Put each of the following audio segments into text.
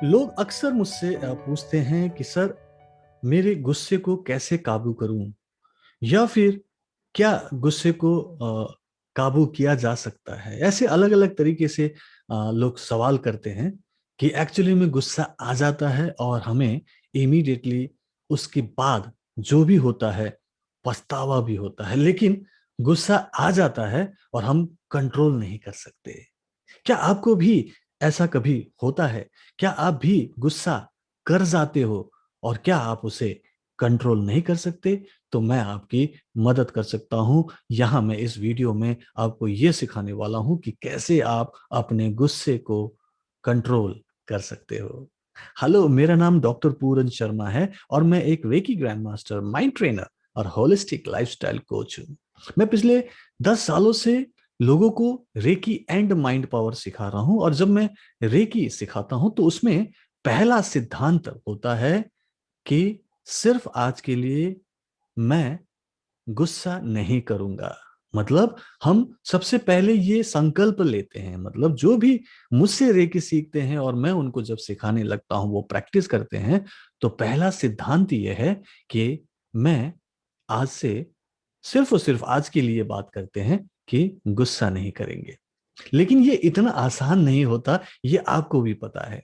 लोग अक्सर मुझसे पूछते हैं कि सर, मेरे गुस्से को कैसे काबू करूं, या फिर क्या गुस्से को काबू किया जा सकता है। ऐसे अलग अलग तरीके से लोग सवाल करते हैं कि एक्चुअली में गुस्सा आ जाता है और हमें इमीडिएटली उसके बाद जो भी होता है पछतावा भी होता है, लेकिन गुस्सा आ जाता है और हम कंट्रोल नहीं कर सकते। क्या आपको भी ऐसा कभी होता है? क्या आप भी गुस्सा कर जाते हो और क्या आप उसे कंट्रोल नहीं कर सकते? तो मैं आपकी मदद कर सकता हूं। यहां मैं इस वीडियो में आपको यह सिखाने वाला हूं कि कैसे आप अपने गुस्से को कंट्रोल कर सकते हो। हेलो, मेरा नाम डॉक्टर पूरन शर्मा है और मैं एक reiki grand master, mind trainer और होलिस्टिक लाइफस्टाइल कोच हूं। मैं पिछले 10 सालों से लोगों को रेकी एंड माइंड पावर सिखा रहा हूं, और जब मैं रेकी सिखाता हूं तो उसमें पहला सिद्धांत होता है कि सिर्फ आज के लिए मैं गुस्सा नहीं करूंगा। मतलब हम सबसे पहले ये संकल्प लेते हैं, मतलब जो भी मुझसे रेकी सीखते हैं और मैं उनको जब सिखाने लगता हूं, वो प्रैक्टिस करते हैं, तो पहला सिद्धांत ये है कि मैं आज से सिर्फ और सिर्फ आज के लिए बात करते हैं कि गुस्सा नहीं करेंगे। लेकिन ये इतना आसान नहीं होता, ये आपको भी पता है।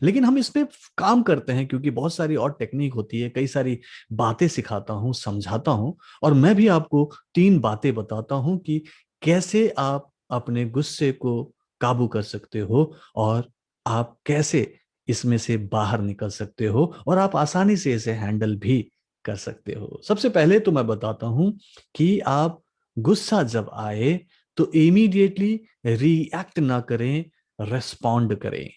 लेकिन हम इस पे काम करते हैं क्योंकि बहुत सारी और टेक्निक होती है, कई सारी बातें सिखाता हूं, समझाता हूं, और मैं भी आपको 3 बातें बताता हूं कि कैसे आप अपने गुस्से को काबू कर सकते हो और आप कैसे इसमें से बाहर निकल सकते हो और आप आसानी से इसे हैंडल भी कर सकते हो। सबसे पहले तो मैं बताता हूं कि आप गुस्सा जब आए तो इमीडिएटली रिएक्ट ना करें, रेस्पॉन्ड करें।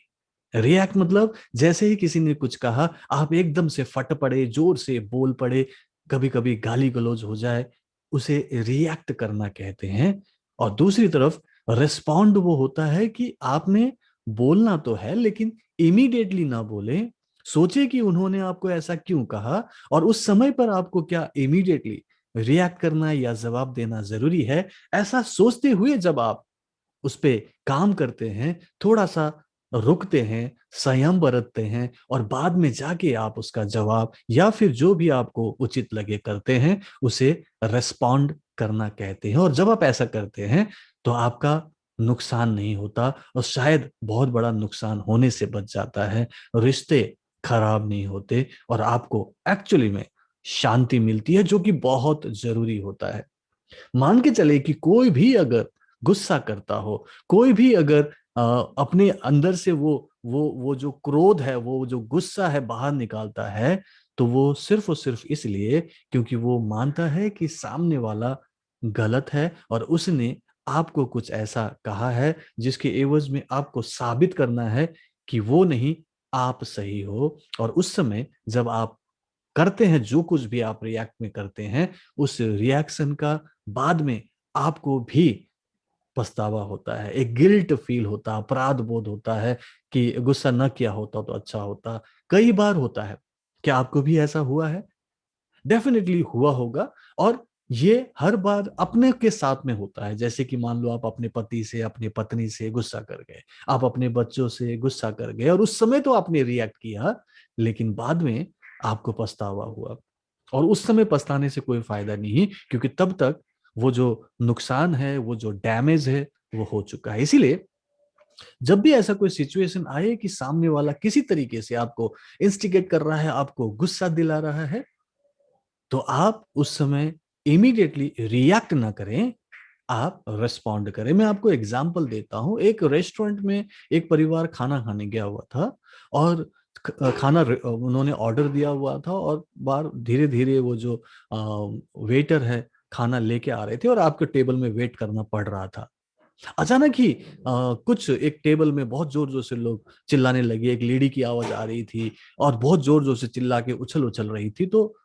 रिएक्ट मतलब जैसे ही किसी ने कुछ कहा आप एकदम से फट पड़े, जोर से बोल पड़े, कभी कभी गाली गलौज हो जाए, उसे रिएक्ट करना कहते हैं। और दूसरी तरफ रिस्पॉन्ड वो होता है कि आपने बोलना तो है लेकिन इमीडिएटली ना बोले, सोचे कि उन्होंने आपको ऐसा क्यों कहा और उस समय पर आपको क्या इमीडिएटली रिएक्ट करना या जवाब देना जरूरी है। ऐसा सोचते हुए जब आप उस पे काम करते हैं, थोड़ा सा रुकते हैं, संयम बरतते हैं और बाद में जाके आप उसका जवाब या फिर जो भी आपको उचित लगे करते हैं, उसे रेस्पॉन्ड करना कहते हैं। और जब आप ऐसा करते हैं तो आपका नुकसान नहीं होता और शायद बहुत बड़ा नुकसान होने से बच जाता है। रिश्ते खराब नहीं होते और आपको एक्चुअली में शांति मिलती है, जो कि बहुत जरूरी होता है। मान के चले कि कोई भी अगर गुस्सा करता हो, कोई भी अगर अपने अंदर से वो जो क्रोध है, वो जो गुस्सा है बाहर निकालता है, तो वो सिर्फ और सिर्फ इसलिए क्योंकि वो मानता है कि सामने वाला गलत है और उसने आपको कुछ ऐसा कहा है जिसके एवज में आपको साबित करना है कि वो नहीं, आप सही हो। और उस समय जब आप करते हैं, जो कुछ भी आप रिएक्ट में करते हैं, उस रिएक्शन का बाद में आपको भी पछतावा होता है, एक गिल्ट फील होता है, अपराध बोध होता है कि गुस्सा न किया होता तो अच्छा होता। कई बार होता है। क्या आपको भी ऐसा हुआ है? डेफिनेटली हुआ होगा। और ये हर बार अपने के साथ में होता है। जैसे कि मान लो आप अपने पति से, अपनी पत्नी से गुस्सा कर गए, आप अपने बच्चों से गुस्सा कर गए और उस समय तो आपने रिएक्ट किया, लेकिन बाद में आपको पछतावा हुआ। और उस समय पछताने से कोई फायदा नहीं, क्योंकि तब तक वो जो नुकसान है, वो जो डैमेज है, वो हो चुका है। इसीलिए जब भी ऐसा कोई सिचुएशन आए कि सामने वाला किसी तरीके से आपको इंस्टिगेट कर रहा है, आपको गुस्सा दिला रहा है, तो आप उस समय इमीडिएटली रिएक्ट ना करें, आप रिस्पॉन्ड करें। मैं आपको एग्जांपल देता हूं। एक रेस्टोरेंट में एक परिवार खाना खाने गया हुआ था और खाना उन्होंने ऑर्डर दिया हुआ था, और बार धीरे धीरे वो जो वेटर है खाना लेके आ रहे थे और आपके टेबल में वेट करना पड़ रहा था। अचानक ही कुछ एक टेबल में बहुत जोर जोर से लोग चिल्लाने लगे, एक लेडी की आवाज आ रही थी और बहुत जोर जोर से चिल्ला के उछल उछल रही थी। तो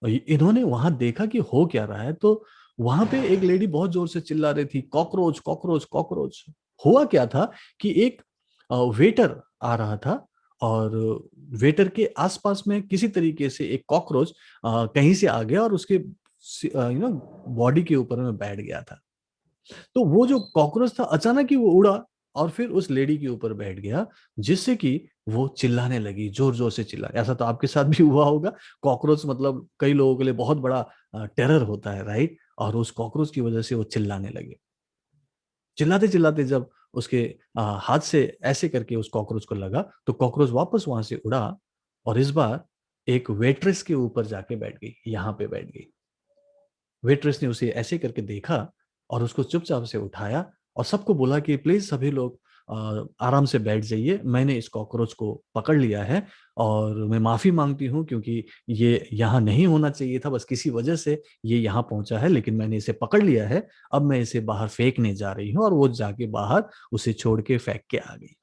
इन्होंने वहां देखा कि हो क्या रहा है, तो वहां पे एक लेडी बहुत जोर से चिल्ला रही थी, कॉकरोच कॉकरोच कॉकरोच। हुआ क्या था कि एक वेटर आ रहा था और वेटर के आसपास में किसी तरीके से एक कॉकरोच कहीं से आ गया और उसके बॉडी के ऊपर में बैठ गया था। तो वो जो कॉकरोच था अचानक ही वो उड़ा और फिर उस लेडी के ऊपर बैठ गया, जिससे कि वो चिल्लाने लगी, जोर जोर से चिल्ला। ऐसा तो आपके साथ भी हुआ होगा। कॉकरोच मतलब कई लोगों के लिए बहुत बड़ा टेरर होता है, राइट? और उस कॉकरोच की वजह से वो चिल्लाने लगे। चिल्लाते चिल्लाते जब उसके हाथ से ऐसे करके उस कॉकरोच को लगा, तो कॉकरोच वापस वहां से उड़ा और इस बार एक वेट्रेस के ऊपर जाके बैठ गई, यहाँ पे बैठ गई। वेट्रेस ने उसे ऐसे करके देखा और उसको चुपचाप से उठाया और सबको बोला कि प्लीज सभी लोग आराम से बैठ जाइए, मैंने इस कॉकरोच को पकड़ लिया है और मैं माफी मांगती हूँ, क्योंकि ये यहाँ नहीं होना चाहिए था, बस किसी वजह से ये यहाँ पहुंचा है, लेकिन मैंने इसे पकड़ लिया है। अब मैं इसे बाहर फेंकने जा रही हूँ। और वो जाके बाहर उसे छोड़ के फेंक के आ गई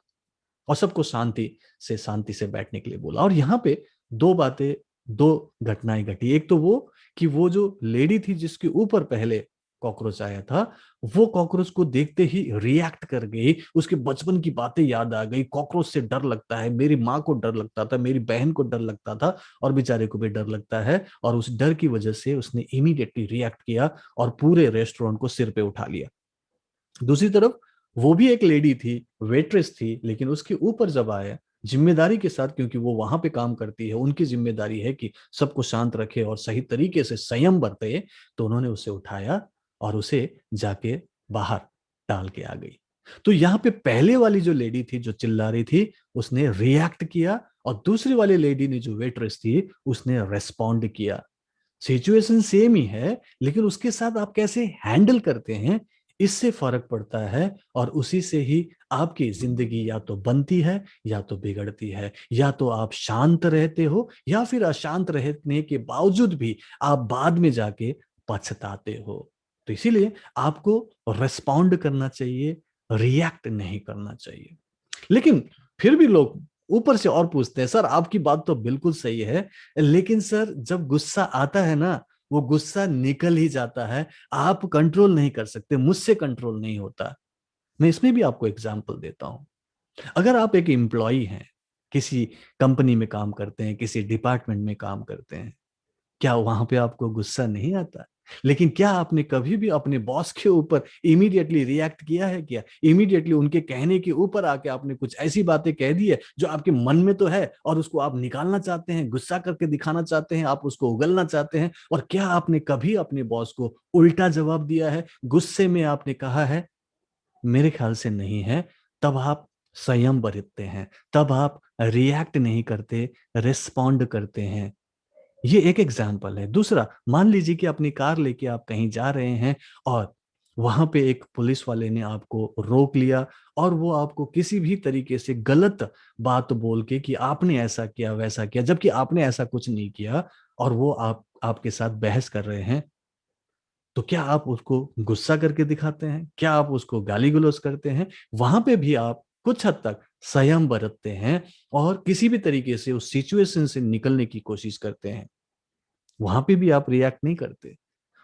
और सबको शांति से बैठने के लिए बोला। और यहाँ पे दो बातें, दो घटनाएं घटी। एक तो वो कि वो जो लेडी थी जिसके ऊपर पहले कॉकरोच आया था, वो कॉकरोच को देखते ही रिएक्ट कर गई, उसके बचपन की बातें याद आ गई। कॉकरोच से डर लगता है, मेरी माँ को डर लगता था, मेरी बहन को डर लगता था, और बेचारे को भी डर लगता है। और उस डर की वजह से उसने इमीडिएटली रिएक्ट किया और पूरे रेस्टोरेंट को सिर पे उठा लिया। दूसरी तरफ वो भी एक लेडी थी, वेट्रेस थी, लेकिन उसके ऊपर जब आया जिम्मेदारी के साथ, क्योंकि वो वहां पे काम करती है, उनकी जिम्मेदारी है कि सबको शांत रखे और सही तरीके से संयम बरते, तो उन्होंने उसे उठाया और उसे जाके बाहर डाल के आ गई। तो यहाँ पे पहले वाली जो लेडी थी जो चिल्ला रही थी, उसने रिएक्ट किया, और दूसरी वाली लेडी ने जो वेट्रेस थी उसने रेस्पॉन्ड किया। सिचुएशन सेम ही है, लेकिन उसके साथ आप कैसे हैंडल करते हैं, इससे फर्क पड़ता है। और उसी से ही आपकी जिंदगी या तो बनती है या तो बिगड़ती है। या तो आप शांत रहते हो, या फिर अशांत रहने के बावजूद भी आप बाद में जाके पछताते हो। तो इसीलिए आपको रेस्पॉन्ड करना चाहिए, रिएक्ट नहीं करना चाहिए। लेकिन फिर भी लोग ऊपर से और पूछते हैं, सर आपकी बात तो बिल्कुल सही है, लेकिन सर जब गुस्सा आता है ना, वो गुस्सा निकल ही जाता है, आप कंट्रोल नहीं कर सकते, मुझसे कंट्रोल नहीं होता। मैं इसमें भी आपको एग्जांपल देता हूं। अगर आप एक एम्प्लॉई हैं, किसी कंपनी में काम करते हैं, किसी डिपार्टमेंट में काम करते हैं, क्या वहां पे आपको गुस्सा नहीं आता? लेकिन क्या आपने कभी भी अपने बॉस के ऊपर इमीडिएटली रिएक्ट किया है? क्या इमीडिएटली उनके कहने के ऊपर आके आपने कुछ ऐसी बातें कह दी है जो आपके मन में तो है और उसको आप निकालना चाहते हैं, गुस्सा करके दिखाना चाहते हैं, आप उसको उगलना चाहते हैं? और क्या आपने कभी अपने बॉस को उल्टा जवाब दिया है, गुस्से में आपने कहा है? मेरे ख्याल से नहीं है। तब आप संयम बरतते हैं, तब आप रिएक्ट नहीं करते, रिस्पॉन्ड करते हैं। ये एक एग्जाम्पल है। दूसरा, मान लीजिए कि अपनी कार लेके आप कहीं जा रहे हैं और वहां पे एक पुलिस वाले ने आपको रोक लिया और वो आपको किसी भी तरीके से गलत बात बोल के कि आपने ऐसा किया वैसा किया, जबकि आपने ऐसा कुछ नहीं किया, और वो आपके साथ बहस कर रहे हैं। तो क्या आप उसको गुस्सा करके दिखाते हैं? क्या आप उसको गाली गलौज करते हैं? वहां पे भी आप कुछ हद तक संयम बरतते हैं और किसी भी तरीके से उस सिचुएशन से निकलने की कोशिश करते हैं। वहां पे भी आप रिएक्ट नहीं करते।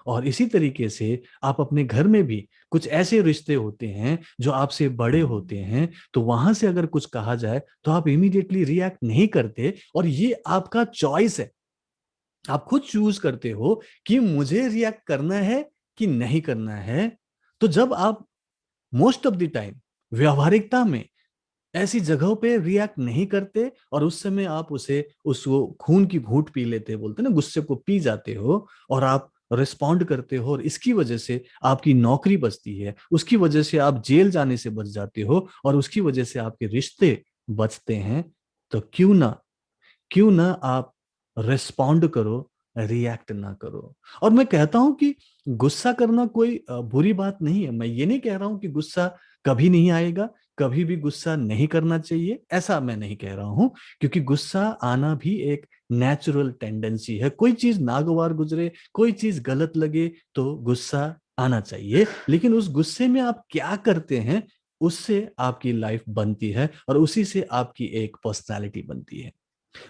और इसी तरीके से आप अपने घर में भी, कुछ ऐसे रिश्ते होते हैं जो आपसे बड़े होते हैं, तो वहां से अगर कुछ कहा जाए तो आप इमीडिएटली रिएक्ट नहीं करते, और ये आपका चॉइस है। आप खुद चूज करते हो कि मुझे रिएक्ट करना है कि नहीं करना है। तो जब आप मोस्ट ऑफ द टाइम व्यवहारिकता में ऐसी जगहों पे रिएक्ट नहीं करते, और उस समय आप उस वो खून की घूंट पी लेते हैं, बोलते हैं ना, गुस्से को पी जाते हो, और आप रिस्पॉन्ड करते हो, और इसकी वजह से आपकी नौकरी बचती है, उसकी वजह से आप जेल जाने से बच जाते हो, और उसकी वजह से आपके रिश्ते बचते हैं। तो क्यों ना आप रिस्पॉन्ड करो, रिएक्ट ना करो। और मैं कहता हूं कि गुस्सा करना कोई बुरी बात नहीं है। मैं ये नहीं कह रहा हूं कि गुस्सा कभी नहीं आएगा, कभी भी गुस्सा नहीं करना चाहिए, ऐसा मैं नहीं कह रहा हूं। क्योंकि गुस्सा आना भी एक नेचुरल टेंडेंसी है। कोई चीज नागवार गुजरे, कोई चीज गलत लगे, तो गुस्सा आना चाहिए। लेकिन उस गुस्से में आप क्या करते हैं, उससे आपकी लाइफ बनती है, और उसी से आपकी एक पर्सनालिटी बनती है।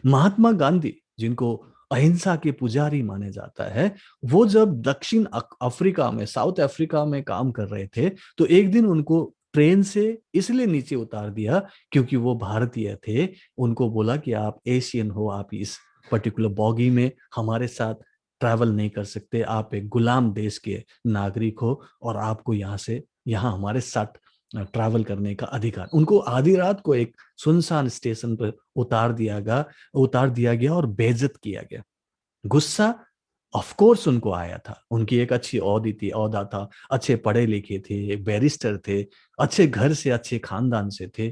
महात्मा गांधी, जिनको अहिंसा के पुजारी माने जाता है, वो जब दक्षिण अफ्रीका में, साउथ अफ्रीका में काम कर रहे थे, तो एक दिन उनको ट्रेन से इसलिए नीचे उतार दिया क्योंकि वो भारतीय थे। उनको बोला कि आप एशियन हो, आप इस पर्टिकुलर बॉगी में हमारे साथ ट्रैवल नहीं कर सकते, आप एक गुलाम देश के नागरिक हो, और आपको यहाँ से, यहाँ हमारे साथ ट्रैवल करने का अधिकार। उनको आधी रात को एक सुनसान स्टेशन पर उतार दिया गया और बेइज्जत किया गया। गुस्सा ऑफ कोर्स उनको आया था। उनकी एक अच्छी औदा था, अच्छे पढ़े लिखे थे, एक बैरिस्टर थे, अच्छे घर से, अच्छे खानदान से थे।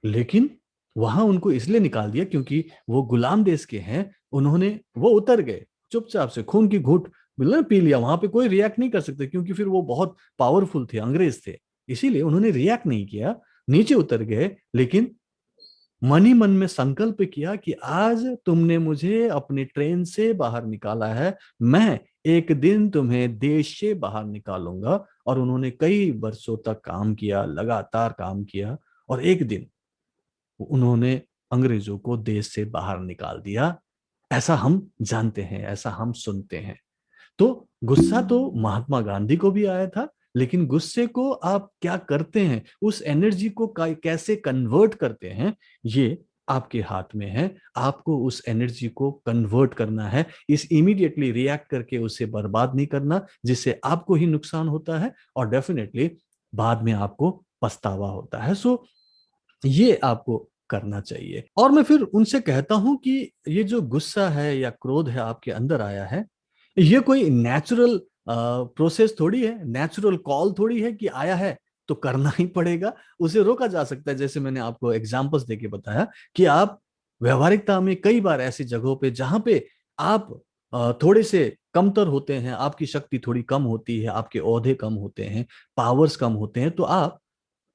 लेकिन वहां उनको इसलिए निकाल दिया क्योंकि वो गुलाम देश के हैं। उन्होंने वो उतर गए चुपचाप से, खून की घूंट मतलब पी लिया। वहां पे कोई रिएक्ट नहीं कर सकते क्योंकि फिर वो बहुत पावरफुल थे, अंग्रेज थे। इसीलिए उन्होंने रिएक्ट नहीं किया, नीचे उतर गए। लेकिन मन ही मन में संकल्प किया कि आज तुमने मुझे अपनी ट्रेन से बाहर निकाला है, मैं एक दिन तुम्हें देश से बाहर निकालूंगा। और उन्होंने कई वर्षों तक काम किया, लगातार काम किया, और एक दिन उन्होंने अंग्रेजों को देश से बाहर निकाल दिया। ऐसा हम जानते हैं, ऐसा हम सुनते हैं। तो गुस्सा तो महात्मा गांधी को भी आया था, लेकिन गुस्से को आप क्या करते हैं, उस एनर्जी को कैसे कन्वर्ट करते हैं, ये आपके हाथ में है। आपको उस एनर्जी को कन्वर्ट करना है, इस इमीडिएटली रिएक्ट करके उसे बर्बाद नहीं करना, जिससे आपको ही नुकसान होता है और डेफिनेटली बाद में आपको पछतावा होता है। सो ये आपको करना चाहिए। और मैं फिर उनसे कहता हूं कि ये जो गुस्सा है या क्रोध है आपके अंदर आया है, ये कोई नेचुरल प्रोसेस थोड़ी है, नेचुरल कॉल थोड़ी है कि आया है तो करना ही पड़ेगा। उसे रोका जा सकता है, जैसे मैंने आपको एग्जांपल्स देके बताया कि आप व्यवहारिकता में कई बार ऐसी जगहों पे जहां पे आप थोड़े से कमतर होते हैं, आपकी शक्ति थोड़ी कम होती है, आपके ओहदे कम होते हैं, पावर्स कम होते हैं, तो आप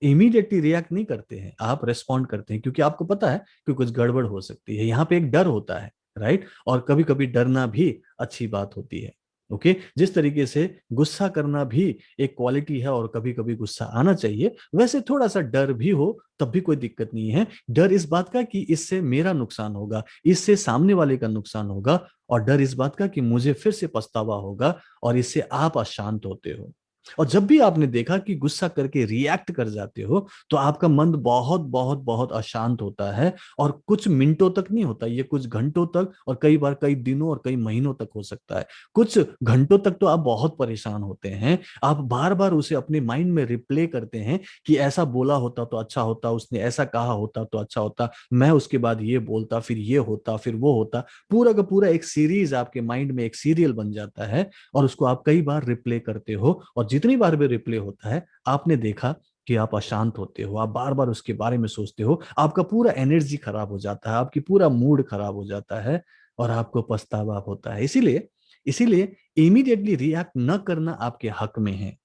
इमीडिएटली रिएक्ट नहीं करते हैं, आप रेस्पॉन्ड करते हैं क्योंकि आपको पता है कि कुछ गड़बड़ हो सकती है। यहाँ पे एक डर होता है, राइट? और कभी कभी डरना भी अच्छी बात होती है। ओके, जिस तरीके से गुस्सा करना भी एक क्वालिटी है और कभी कभी गुस्सा आना चाहिए, वैसे थोड़ा सा डर भी हो तब भी कोई दिक्कत नहीं है। डर इस बात का कि इससे मेरा नुकसान होगा, इससे सामने वाले का नुकसान होगा, और डर इस बात का कि मुझे फिर से पछतावा होगा, और इससे आप अशांत होते हो। और जब भी आपने देखा कि गुस्सा करके रिएक्ट कर जाते हो, तो आपका मन बहुत बहुत बहुत अशांत होता है। और कुछ मिनटों तक नहीं होता, ये कुछ घंटों तक, और कई बार कई दिनों और कई महीनों तक हो सकता है। कुछ घंटों तक तो आप बहुत परेशान होते हैं, आप बार बार उसे अपने माइंड में रिप्ले करते हैं कि ऐसा बोला होता तो अच्छा होता, उसने ऐसा कहा होता तो अच्छा होता, मैं उसके बाद ये बोलता, फिर ये होता, फिर वो होता। पूरा का पूरा एक सीरीज आपके माइंड में, एक सीरियल बन जाता है, और उसको आप कई बार रिप्ले करते हो। और जितनी बार भी रिप्ले होता है, आपने देखा कि आप अशांत होते हो, आप बार बार उसके बारे में सोचते हो, आपका पूरा एनर्जी खराब हो जाता है, आपकी पूरा मूड खराब हो जाता है, और आपको पछतावा होता है। इसीलिए इसीलिए इमीडिएटली रिएक्ट न करना आपके हक में है,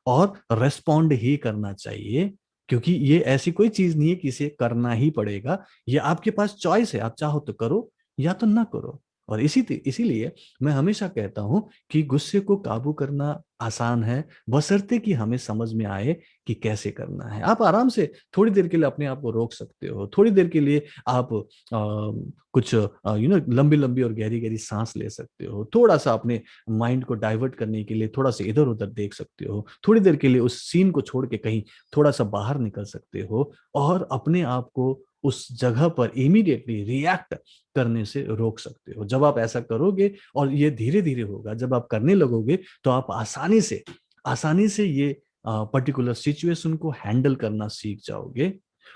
और रेस्पॉन्ड ही करना चाहिए। क्योंकि ये ऐसी कोई चीज नहीं है कि इसे करना ही पड़ेगा, ये आपके पास चॉइस है, आप चाहो तो करो या तो ना करो। और इसीलिए मैं हमेशा कहता हूं कि गुस्से को काबू करना आसान है, बशर्ते कि हमें समझ में आए कि कैसे करना है। आप आराम से थोड़ी देर के लिए अपने आप को रोक सकते हो, थोड़ी देर के लिए आप कुछ लंबी लंबी और गहरी गहरी सांस ले सकते हो, थोड़ा सा अपने माइंड को डाइवर्ट करने के लिए थोड़ा सा इधर उधर देख सकते हो, थोड़ी देर के लिए उस सीन को छोड़ के कहीं थोड़ा सा बाहर निकल सकते हो, और अपने आप को उस जगह पर इमीडिएटली रिएक्ट करने से रोक सकते हो। जब आप ऐसा करोगे, और ये धीरे धीरे होगा, जब आप करने लगोगे, तो आप आसानी से ये पर्टिकुलर सिचुएशन को हैंडल करना सीख जाओगे।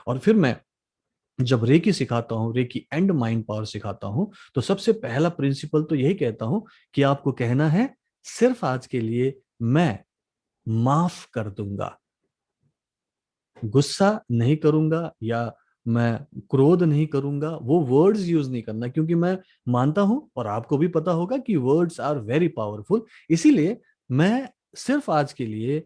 और फिर मैं जब रेकी सिखाता हूँ, रेकी एंड माइंड पावर सिखाता हूँ, तो सबसे पहला प्रिंसिपल तो यही कहता हूँ कि आपको कहना है, सिर्फ आज के लिए मैं माफ कर दूंगा, गुस्सा नहीं करूंगा, या मैं क्रोध नहीं करूंगा। वो वर्ड्स यूज नहीं करना, क्योंकि मैं मानता हूं और आपको भी पता होगा कि वर्ड्स आर वेरी पावरफुल। इसीलिए मैं सिर्फ आज के लिए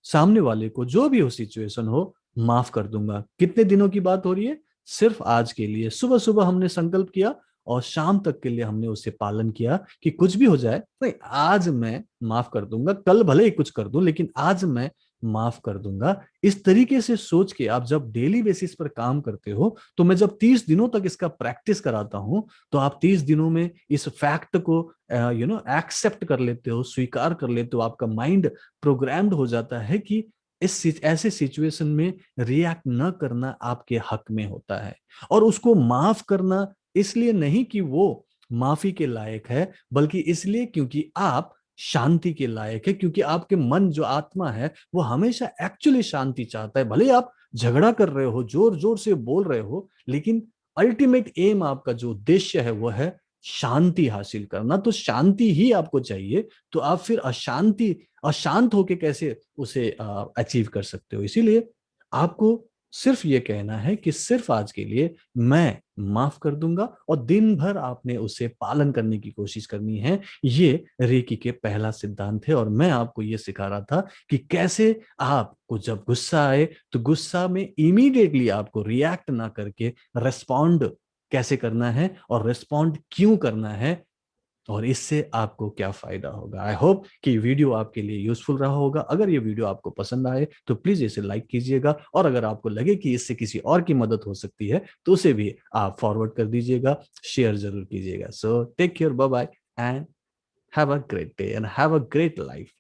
सामने वाले को, जो भी हो सिचुएशन हो, माफ कर दूंगा। कितने दिनों की बात हो रही है? सिर्फ आज के लिए। सुबह सुबह हमने संकल्प किया, और शाम तक के लिए हमने उसे पालन किया कि कुछ भी हो जाए, नहीं, आज मैं माफ कर दूंगा, कल भले ही कुछ कर दूं, लेकिन आज मैं माफ कर दूंगा। इस तरीके से सोच के आप जब डेली बेसिस पर काम करते हो, तो मैं जब 30 दिनों तक इसका प्रैक्टिस कराता हूं, तो आप 30 दिनों में इस फैक्ट को एक्सेप्ट कर लेते हो, स्वीकार कर लेते हो। आपका माइंड प्रोग्राम्ड हो जाता है कि ऐसे सिचुएशन में रिएक्ट न करना आपके हक में होता है। और उसको माफ करना इसलिए नहीं कि वो माफी के लायक है, बल्कि इसलिए क्योंकि आप शांति के लायक है, क्योंकि आपके मन जो आत्मा है वो हमेशा एक्चुअली शांति चाहता है। भले ही आप झगड़ा कर रहे हो, जोर जोर से बोल रहे हो, लेकिन अल्टीमेट एम, आपका जो उद्देश्य है वो है शांति हासिल करना। तो शांति ही आपको चाहिए, तो आप फिर अशांति, अशांत होके कैसे उसे अचीव कर सकते हो? इसीलिए आपको सिर्फ ये कहना है कि सिर्फ आज के लिए मैं माफ कर दूंगा, और दिन भर आपने उसे पालन करने की कोशिश करनी है। ये रेकी के पहला सिद्धांत है, और मैं आपको ये सिखा रहा था कि कैसे आपको जब गुस्सा आए तो गुस्सा में इमीडिएटली आपको रिएक्ट ना करके रेस्पॉन्ड कैसे करना है, और रेस्पॉन्ड क्यों करना है, और इससे आपको क्या फायदा होगा। आई होप कि वीडियो आपके लिए यूजफुल रहा होगा। अगर ये वीडियो आपको पसंद आए तो प्लीज इसे लाइक कीजिएगा, और अगर आपको लगे कि इससे किसी और की मदद हो सकती है तो उसे भी आप फॉरवर्ड कर दीजिएगा, शेयर जरूर कीजिएगा। So take care, bye bye, and have a great day and have a great life.